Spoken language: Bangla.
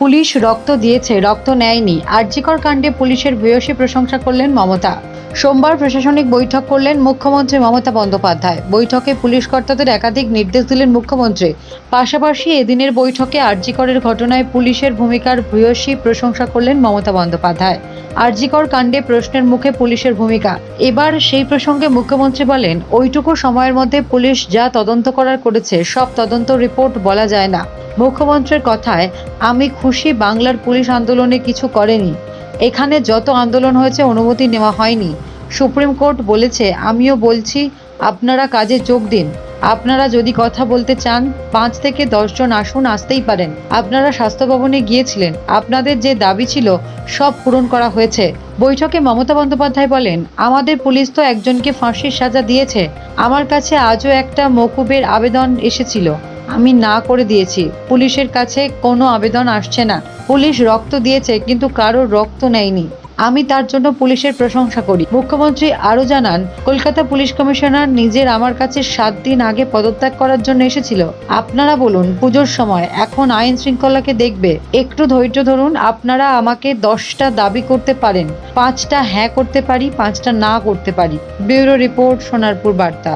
পুলিশ রক্ত দিয়েছে, রক্ত নেয়নি। আরজিকর কাণ্ডে পুলিশের ভূয়সী প্রশংসা করলেন মমতা। সোমবার প্রশাসনিক বৈঠক করলেন মুখ্যমন্ত্রী মমতা বন্দ্যোপাধ্যায়। বৈঠকে পুলিশ কর্তাদের একাধিক নির্দেশ দিলেন মুখ্যমন্ত্রী। পাশাপাশি এদিনের বৈঠকে আরজিকরের ঘটনায় পুলিশের ভূমিকার ভূয়সী প্রশংসা করলেন মমতা বন্দ্যোপাধ্যায়। আরজিকর কাণ্ডে প্রশ্নের মুখে পুলিশের ভূমিকা। এবার সেই প্রসঙ্গে মুখ্যমন্ত্রী বলেন, ওইটুকু সময়ের মধ্যে পুলিশ যা তদন্ত করার করেছে, সব তদন্ত রিপোর্ট বলা যায় না। মুখ্যমন্ত্রীর কথায়, আমি খুশি বাংলার পুলিশ আন্দোলনে কিছু করেনি। এখানে যত আন্দোলন হয়েছে অনুমতি নেওয়া হয়নি। সুপ্রিম কোর্ট বলেছে, আমিও বলছি আপনারা কাজে যোগ দিন। আপনারা যদি কথা বলতে চান 5 থেকে 10 জন আসুন, আসতেই পারেন। আপনারা স্বাস্থ্য ভবনে গিয়েছিলেন, আপনাদের যে দাবি ছিল সব পূরণ করা হয়েছে। বৈঠকে মমতা বন্দ্যোপাধ্যায় বলেন, আমাদের পুলিশ তো একজনকে ফাঁসির সাজা দিয়েছে। আমার কাছে আজও একটা মকুবের আবেদন এসেছিল, আমি না করে দিয়েছি। পুলিশের কাছে কোনো আবেদন আসছে না। পুলিশ রক্ত দিয়েছে কিন্তু কারোর রক্ত নেয়নি। আমি তার জন্য পুলিশের প্রশংসা করি। মুখ্যমন্ত্রী আরও জানান, কলকাতা পুলিশ কমিশনার নিজের আমার কাছে 7 দিন আগে পদত্যাগ করার জন্য এসেছিল। আপনারা বলুন, পুজোর সময় এখন আইন শৃঙ্খলাকে দেখবে। একটু ধৈর্য ধরুন। আপনারা আমাকে 10টা দাবি করতে পারেন, 5টা হ্যাঁ করতে পারি, 5টা না করতে পারি। ব্যুরো রিপোর্ট, সোনারপুর বার্তা।